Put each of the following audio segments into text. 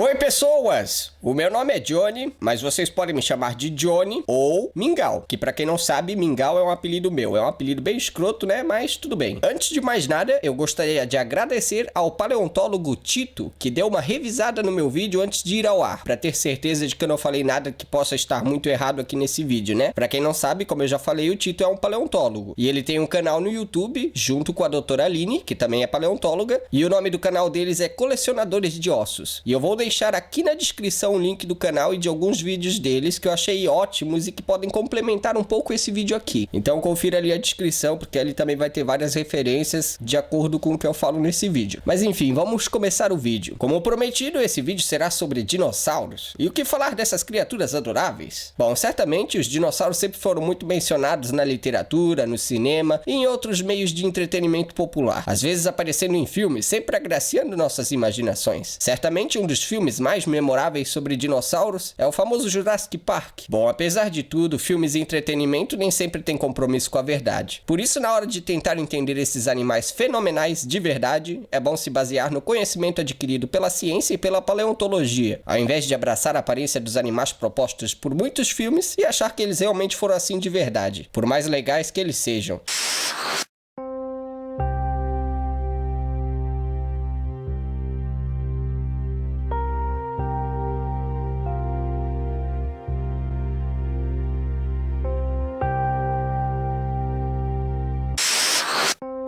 Oi pessoas, o meu nome é Johnny, mas vocês podem me chamar de Johnny ou Mingau, que pra quem não sabe, Mingau é um apelido meu, é um apelido bem escroto, né, mas tudo bem. Antes de mais nada, eu gostaria de agradecer ao paleontólogo Tito, que deu uma revisada no meu vídeo antes de ir ao ar, pra ter certeza de que eu não falei nada que possa estar muito errado aqui nesse vídeo, né. Pra quem não sabe, como eu já falei, o Tito é um paleontólogo, e ele tem um canal no YouTube, junto com a doutora Aline, que também é paleontóloga, e o nome do canal deles é Colecionadores de Ossos, e eu vou deixar aqui na descrição o link do canal e de alguns vídeos deles que eu achei ótimos e que podem complementar um pouco esse vídeo aqui. Então confira ali a descrição, porque ali também vai ter várias referências de acordo com o que eu falo nesse vídeo. Mas enfim, vamos começar o vídeo. Como prometido, esse vídeo será sobre dinossauros. E o que falar dessas criaturas adoráveis? Bom, certamente os dinossauros sempre foram muito mencionados na literatura, no cinema e em outros meios de entretenimento popular. Às vezes aparecendo em filmes, sempre agraciando nossas imaginações. Certamente um dos filmes mais memoráveis sobre dinossauros é o famoso Jurassic Park. Bom, apesar de tudo, filmes e entretenimento nem sempre têm compromisso com a verdade. Por isso, na hora de tentar entender esses animais fenomenais de verdade, é bom se basear no conhecimento adquirido pela ciência e pela paleontologia, ao invés de abraçar a aparência dos animais propostos por muitos filmes e achar que eles realmente foram assim de verdade, por mais legais que eles sejam.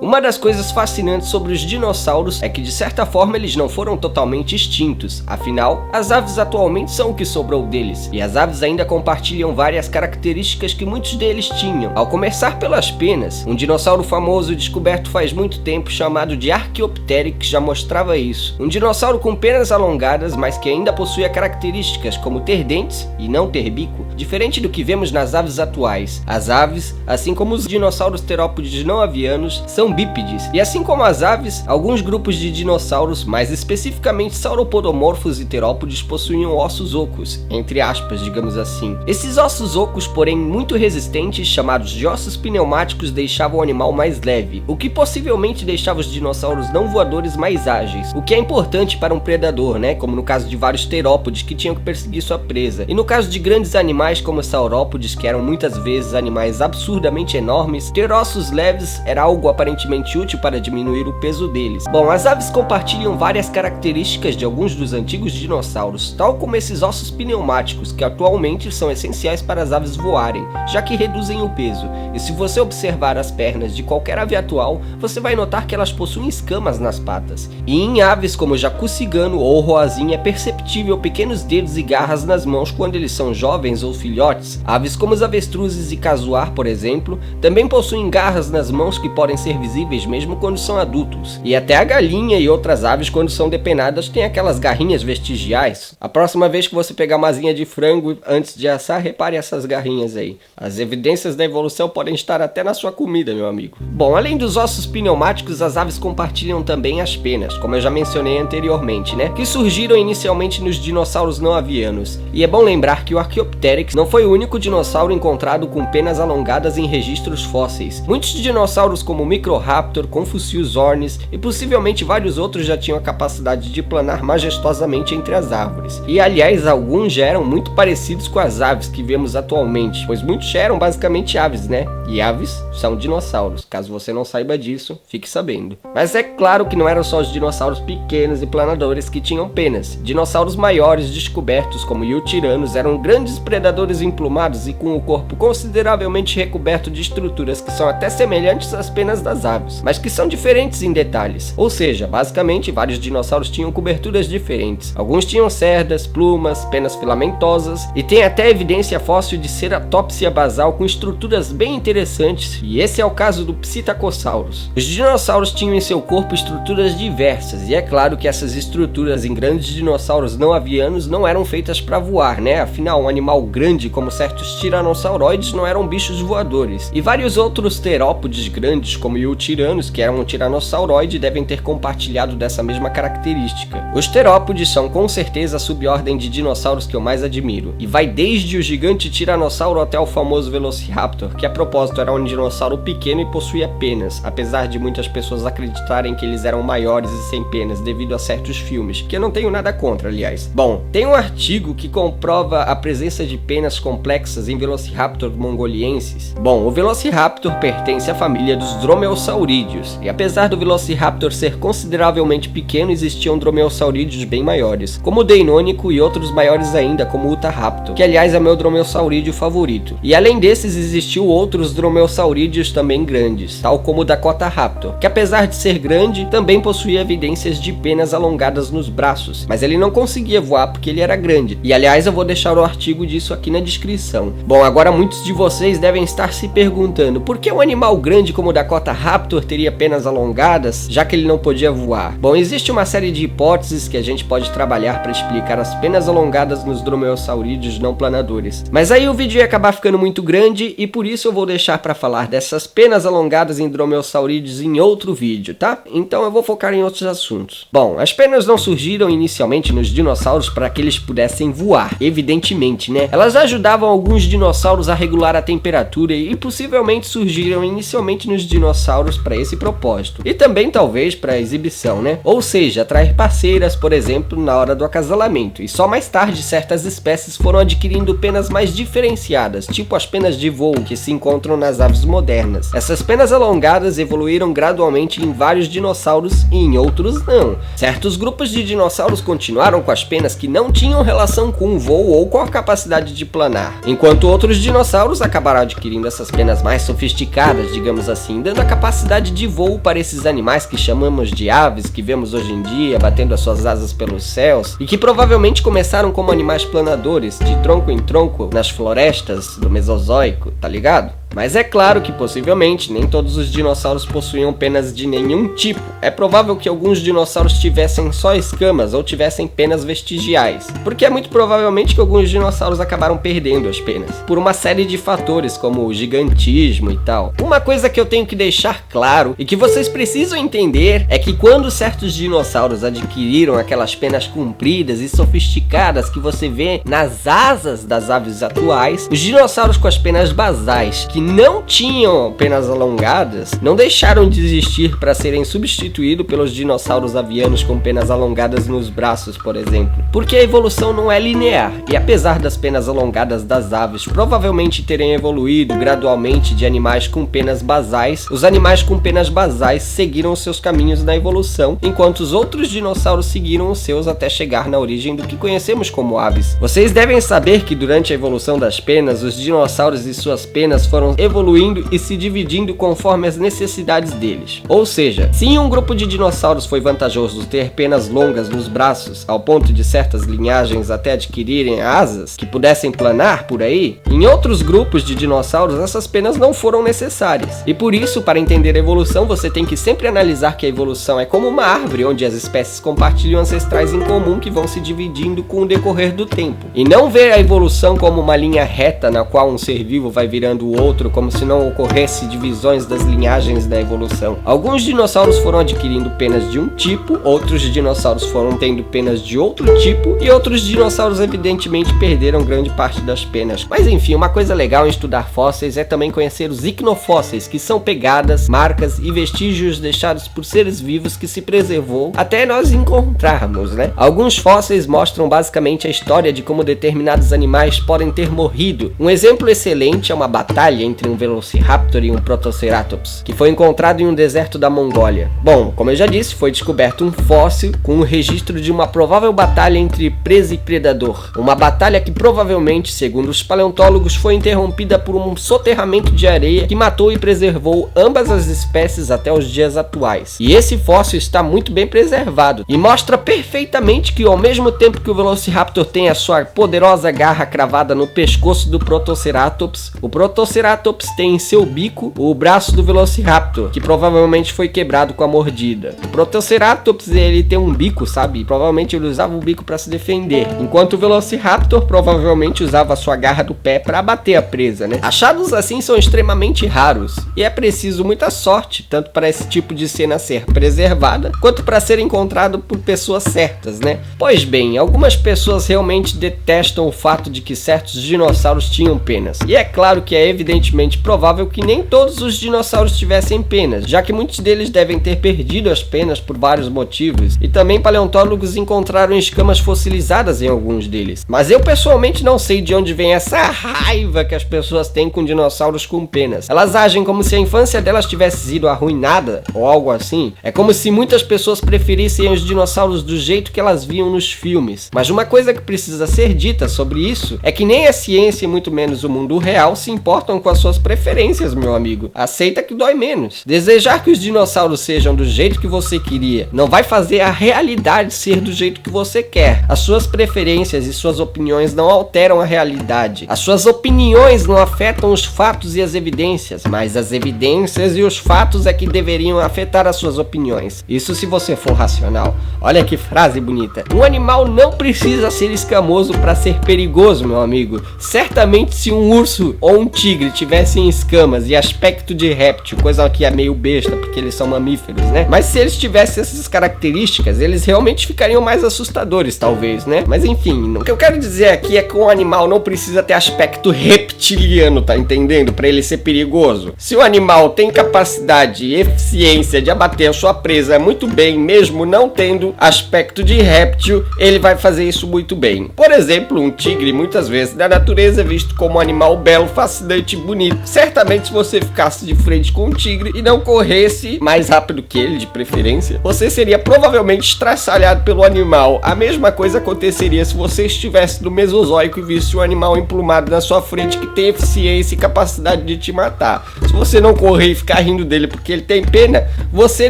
Uma das coisas fascinantes sobre os dinossauros é que, de certa forma, eles não foram totalmente extintos. Afinal, as aves atualmente são o que sobrou deles, e as aves ainda compartilham várias características que muitos deles tinham. Ao começar pelas penas, um dinossauro famoso descoberto faz muito tempo chamado de Archaeopteryx já mostrava isso. Um dinossauro com penas alongadas, mas que ainda possuía características como ter dentes e não ter bico, diferente do que vemos nas aves atuais. As aves, assim como os dinossauros terópodes não avianos, são bípedes, e assim como as aves, alguns grupos de dinossauros, mais especificamente sauropodomorfos e terópodes, possuíam ossos ocos, entre aspas, digamos assim. Esses ossos ocos, porém muito resistentes, chamados de ossos pneumáticos, deixavam o animal mais leve, o que possivelmente deixava os dinossauros não voadores mais ágeis, o que é importante para um predador, né, como no caso de vários terópodes que tinham que perseguir sua presa, e no caso de grandes animais como os saurópodes, que eram muitas vezes animais absurdamente enormes, ter ossos leves era algo aparentemente útil para diminuir o peso deles. Bom, as aves compartilham várias características de alguns dos antigos dinossauros, tal como esses ossos pneumáticos, que atualmente são essenciais para as aves voarem, já que reduzem o peso. E se você observar as pernas de qualquer ave atual, você vai notar que elas possuem escamas nas patas. E em aves como o jacu cigano ou roazinha é perceptível pequenos dedos e garras nas mãos quando eles são jovens ou filhotes. Aves como os avestruzes e casuar, por exemplo, também possuem garras nas mãos que podem ser visíveis mesmo quando são adultos. E até a galinha e outras aves, quando são depenadas, têm aquelas garrinhas vestigiais. A próxima vez que você pegar uma asinha de frango antes de assar, repare essas garrinhas aí. As evidências da evolução podem estar até na sua comida, meu amigo. Bom, além dos ossos pneumáticos, as aves compartilham também as penas, como eu já mencionei anteriormente, né? Que surgiram inicialmente nos dinossauros não avianos. E é bom lembrar que o Archaeopteryx não foi o único dinossauro encontrado com penas alongadas em registros fósseis. Muitos dinossauros como o Microraptor, Confuciusornis e possivelmente vários outros já tinham a capacidade de planar majestosamente entre as árvores. E aliás, alguns já eram muito parecidos com as aves que vemos atualmente, pois muitos já eram basicamente aves, né? E aves são dinossauros. Caso você não saiba disso, fique sabendo. Mas é claro que não eram só os dinossauros pequenos e planadores que tinham penas. Dinossauros maiores descobertos, como Yutiranos, eram grandes predadores emplumados e com o corpo consideravelmente recoberto de estruturas que são até semelhantes às penas das aves, mas que são diferentes em detalhes. Ou seja, basicamente vários dinossauros tinham coberturas diferentes. Alguns tinham cerdas, plumas, penas filamentosas e tem até evidência fóssil de ceratópsia basal com estruturas bem interessantes, e esse é o caso do Psittacosaurus. Os dinossauros tinham em seu corpo estruturas diversas, e é claro que essas estruturas em grandes dinossauros não avianos não eram feitas para voar, né? Afinal, um animal grande como certos tiranossauroides não eram bichos voadores. E vários outros terópodes grandes, como Prototyranus, que era um tiranossauroide, devem ter compartilhado dessa mesma característica. Os terópodes são com certeza a subordem de dinossauros que eu mais admiro, e vai desde o gigante tiranossauro até o famoso Velociraptor, que a propósito era um dinossauro pequeno e possuía penas, apesar de muitas pessoas acreditarem que eles eram maiores e sem penas devido a certos filmes, que eu não tenho nada contra, aliás. Bom, tem um artigo que comprova a presença de penas complexas em Velociraptor mongoliensis. Bom, o Velociraptor pertence à família dos dromeossaurídeos, e apesar do Velociraptor ser consideravelmente pequeno, existiam dromeossaurídeos bem maiores, como o Deinonychus e outros maiores ainda, como o Utahraptor, que aliás é meu dromeossaurídeo favorito. E além desses, existiu outros dromeossaurídeos também grandes, tal como o Dakotaraptor, que apesar de ser grande, também possuía evidências de penas alongadas nos braços, mas ele não conseguia voar porque ele era grande. E aliás, eu vou deixar o artigo disso aqui na descrição. Bom, agora muitos de vocês devem estar se perguntando por que um animal grande como o Dakotaraptor teria penas alongadas, já que ele não podia voar? Bom, existe uma série de hipóteses que a gente pode trabalhar para explicar as penas alongadas nos dromeossaurídeos não planadores. Mas aí o vídeo ia acabar ficando muito grande e por isso eu vou deixar para falar dessas penas alongadas em dromeossaurídeos em outro vídeo, tá? Então eu vou focar em outros assuntos. Bom, as penas não surgiram inicialmente nos dinossauros para que eles pudessem voar, evidentemente, né? Elas ajudavam alguns dinossauros a regular a temperatura e possivelmente surgiram inicialmente nos dinossauros para esse propósito. E também talvez para exibição, né? Ou seja, atrair parceiras, por exemplo, na hora do acasalamento. E só mais tarde certas espécies foram adquirindo penas mais diferenciadas, tipo as penas de voo que se encontram nas aves modernas. Essas penas alongadas evoluíram gradualmente em vários dinossauros e em outros não. Certos grupos de dinossauros continuaram com as penas que não tinham relação com o voo ou com a capacidade de planar, enquanto outros dinossauros acabaram adquirindo essas penas mais sofisticadas, digamos assim, dando a capacidade de voo para esses animais que chamamos de aves, que vemos hoje em dia batendo as suas asas pelos céus, e que provavelmente começaram como animais planadores, de tronco em tronco, nas florestas do Mesozoico, tá ligado? Mas é claro que possivelmente nem todos os dinossauros possuíam penas de nenhum tipo. É provável que alguns dinossauros tivessem só escamas ou tivessem penas vestigiais, porque é muito provavelmente que alguns dinossauros acabaram perdendo as penas, por uma série de fatores como o gigantismo e tal. Uma coisa que eu tenho que deixar claro e que vocês precisam entender é que quando certos dinossauros adquiriram aquelas penas compridas e sofisticadas que você vê nas asas das aves atuais, os dinossauros com as penas basais, que não tinham penas alongadas, não deixaram de existir para serem substituídos pelos dinossauros avianos com penas alongadas nos braços, por exemplo. Porque a evolução não é linear, e apesar das penas alongadas das aves provavelmente terem evoluído gradualmente de animais com penas basais, os animais com penas basais seguiram seus caminhos na evolução, enquanto os outros dinossauros seguiram os seus até chegar na origem do que conhecemos como aves. Vocês devem saber que durante a evolução das penas, os dinossauros e suas penas foram evoluindo e se dividindo conforme as necessidades deles. Ou seja, se em um grupo de dinossauros foi vantajoso ter penas longas nos braços, ao ponto de certas linhagens até adquirirem asas que pudessem planar por aí, em outros grupos de dinossauros essas penas não foram necessárias. E por isso, para entender a evolução, você tem que sempre analisar que a evolução é como uma árvore, onde as espécies compartilham ancestrais em comum que vão se dividindo com o decorrer do tempo. E não ver a evolução como uma linha reta na qual um ser vivo vai virando o outro, como se não ocorresse divisões das linhagens da evolução. Alguns dinossauros foram adquirindo penas de um tipo, outros dinossauros foram tendo penas de outro tipo, e outros dinossauros evidentemente perderam grande parte das penas. Mas enfim, uma coisa legal em estudar fósseis é também conhecer os icnofósseis, que são pegadas, marcas e vestígios deixados por seres vivos que se preservou até nós encontrarmos, né? Alguns fósseis mostram basicamente a história de como determinados animais podem ter morrido. Um exemplo excelente é uma batalha entre um Velociraptor e um Protoceratops, que foi encontrado em um deserto da Mongólia. Bom, como eu já disse, foi descoberto um fóssil com um registro de uma provável batalha entre presa e predador. Uma batalha que provavelmente, segundo os paleontólogos, foi interrompida por um soterramento de areia que matou e preservou ambas as espécies até os dias atuais. E esse fóssil está muito bem preservado e mostra perfeitamente que, ao mesmo tempo que o Velociraptor tem a sua poderosa garra cravada no pescoço do Protoceratops, o Protoceratops Protoceratops tem em seu bico o braço do Velociraptor, que provavelmente foi quebrado com a mordida. O Protoceratops, ele tem um bico, sabe? Provavelmente ele usava o bico para se defender, enquanto o Velociraptor provavelmente usava a sua garra do pé para abater a presa, né? Achados assim são extremamente raros, e é preciso muita sorte, tanto para esse tipo de cena ser preservada, quanto para ser encontrado por pessoas certas, né? Pois bem, algumas pessoas realmente detestam o fato de que certos dinossauros tinham penas, e é claro que é evidentemente provável que nem todos os dinossauros tivessem penas, já que muitos deles devem ter perdido as penas por vários motivos, e também paleontólogos encontraram escamas fossilizadas em alguns deles. Mas eu pessoalmente não sei de onde vem essa raiva que as pessoas têm com dinossauros com penas. Elas agem como se a infância delas tivesse sido arruinada, ou algo assim. É como se muitas pessoas preferissem os dinossauros do jeito que elas viam nos filmes. Mas uma coisa que precisa ser dita sobre isso é que nem a ciência e muito menos o mundo real se importam com as suas preferências, meu amigo. Aceita que dói menos. Desejar que os dinossauros sejam do jeito que você queria não vai fazer a realidade ser do jeito que você quer. As suas preferências e suas opiniões não alteram a realidade. As suas opiniões não afetam os fatos e as evidências, mas as evidências e os fatos é que deveriam afetar as suas opiniões. Isso se você for racional. Olha que frase bonita. Um animal não precisa ser escamoso para ser perigoso, meu amigo. Certamente se um urso ou um tigre tivessem escamas e aspecto de réptil, coisa que é meio besta porque eles são mamíferos, né? Mas se eles tivessem essas características, eles realmente ficariam mais assustadores, talvez, né? Mas enfim, o que eu quero dizer aqui é que um animal não precisa ter aspecto reptiliano, tá entendendo? Para ele ser perigoso. Se o animal tem capacidade e eficiência de abater a sua presa muito bem, mesmo não tendo aspecto de réptil, ele vai fazer isso muito bem. Por exemplo, um tigre, muitas vezes, na natureza é visto como um animal belo, fascinante e bonito. Certamente, se você ficasse de frente com um tigre e não corresse mais rápido que ele, de preferência, você seria provavelmente estraçalhado pelo animal. A mesma coisa aconteceria se você estivesse no Mesozoico e visse um animal emplumado na sua frente que tem eficiência e capacidade de te matar. Se você não correr e ficar rindo dele porque ele tem pena, você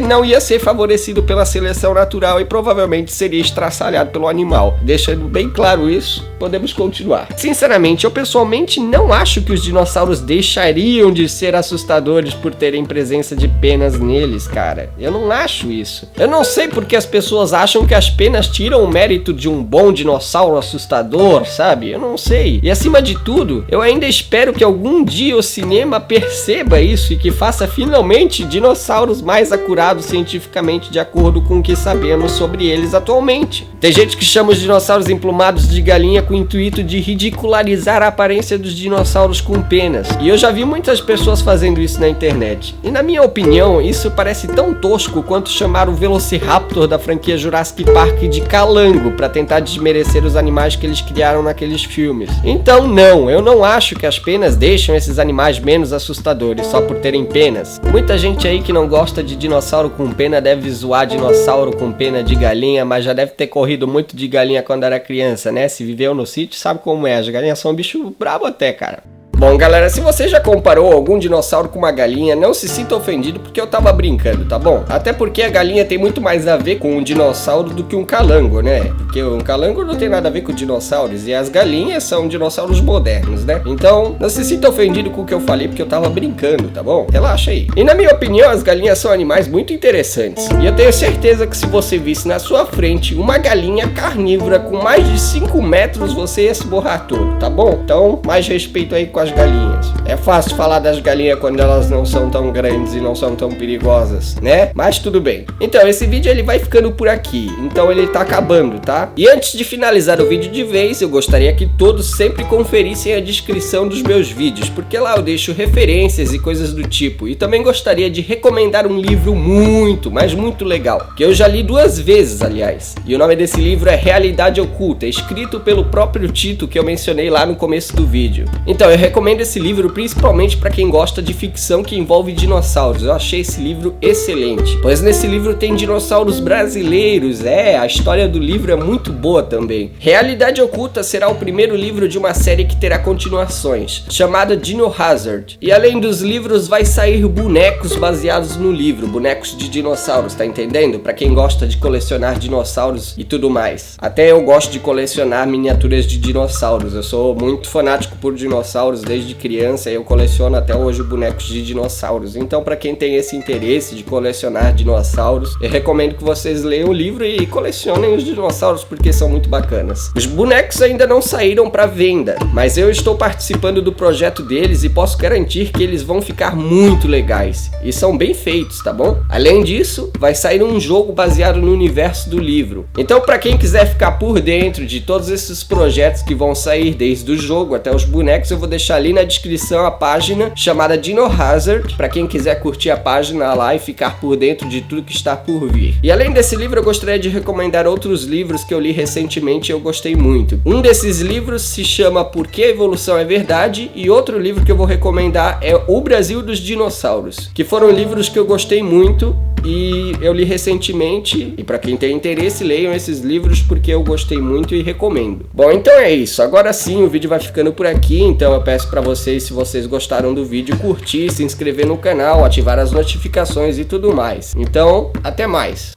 não ia ser favorecido pela seleção natural e provavelmente seria estraçalhado pelo animal. Deixando bem claro isso, podemos continuar. Sinceramente, eu pessoalmente não acho que os dinossauros deixariam de ser assustadores por terem presença de penas neles, cara. Eu não acho isso. Eu não sei porque as pessoas acham que as penas tiram o mérito de um bom dinossauro assustador, sabe? Eu não sei. E acima de tudo, eu ainda espero que algum dia o cinema perceba isso e que faça finalmente dinossauros mais acurados cientificamente de acordo com o que sabemos sobre eles atualmente. Tem gente que chama os dinossauros emplumados de galinha com o intuito de ridicularizar a aparência dos dinossauros com penas. E eu já vi muitas pessoas fazendo isso na internet. E na minha opinião, isso parece tão tosco quanto chamar o Velociraptor da franquia Jurassic Park de calango para tentar desmerecer os animais que eles criaram naqueles filmes. Então não, eu não acho que as penas deixam esses animais menos assustadores só por terem penas. Muita gente aí que não gosta de dinossauro com pena deve zoar dinossauro com pena de galinha, mas já deve ter corrido muito de galinha quando era criança, né? Se viveu no sítio, sabe como é. As galinhas são um bicho brabo até, cara. Bom, galera, se você já comparou algum dinossauro com uma galinha, não se sinta ofendido porque eu tava brincando, tá bom? Até porque a galinha tem muito mais a ver com um dinossauro do que um calango, né? Porque um calango não tem nada a ver com dinossauros e as galinhas são dinossauros modernos, né? Então, não se sinta ofendido com o que eu falei porque eu tava brincando, tá bom? Relaxa aí. E na minha opinião, as galinhas são animais muito interessantes. E eu tenho certeza que se você visse na sua frente uma galinha carnívora com mais de 5 metros, você ia se borrar todo, tá bom? Então, mais respeito aí com as galinhas. É fácil falar das galinhas quando elas não são tão grandes e não são tão perigosas, né? Mas tudo bem. Então, esse vídeo ele vai ficando por aqui. Então, ele tá acabando, tá? E antes de finalizar o vídeo de vez, eu gostaria que todos sempre conferissem a descrição dos meus vídeos, porque lá eu deixo referências e coisas do tipo. E também gostaria de recomendar um livro muito, mas muito legal, que eu já li 2 vezes, aliás. E o nome desse livro é Realidade Oculta, escrito pelo próprio Tito que eu mencionei lá no começo do vídeo. Então, eu recomendo esse livro principalmente para quem gosta de ficção que envolve dinossauros. Eu achei esse livro excelente, pois nesse livro tem dinossauros brasileiros. A história do livro é muito boa também. Realidade Oculta será o primeiro livro de uma série que terá continuações, chamada Dino Hazard. E além dos livros vai sair bonecos baseados no livro, bonecos de dinossauros, tá entendendo? Para quem gosta de colecionar dinossauros e tudo mais. Até eu gosto de colecionar miniaturas de dinossauros. Eu sou muito fanático por dinossauros desde criança infância, eu coleciono até hoje bonecos de dinossauros. Então, para quem tem esse interesse de colecionar dinossauros, eu recomendo que vocês leiam o livro e colecionem os dinossauros, porque são muito bacanas. Os bonecos ainda não saíram para venda, mas eu estou participando do projeto deles e posso garantir que eles vão ficar muito legais. E são bem feitos, tá bom? Além disso, vai sair um jogo baseado no universo do livro. Então, para quem quiser ficar por dentro de todos esses projetos que vão sair, desde o jogo até os bonecos, eu vou deixar ali na descrição a página chamada Dino Hazard, para quem quiser curtir a página lá e ficar por dentro de tudo que está por vir. E além desse livro, eu gostaria de recomendar outros livros que eu li recentemente e eu gostei muito. Um desses livros se chama Por que a Evolução é Verdade, e outro livro que eu vou recomendar é O Brasil dos Dinossauros, que foram livros que eu gostei muito e eu li recentemente, e para quem tem interesse, leiam esses livros porque eu gostei muito e recomendo. Bom, então é isso. Agora sim, o vídeo vai ficando por aqui, então eu peço para vocês, se vocês gostaram do vídeo, curtir, se inscrever no canal, ativar as notificações e tudo mais. Então, até mais!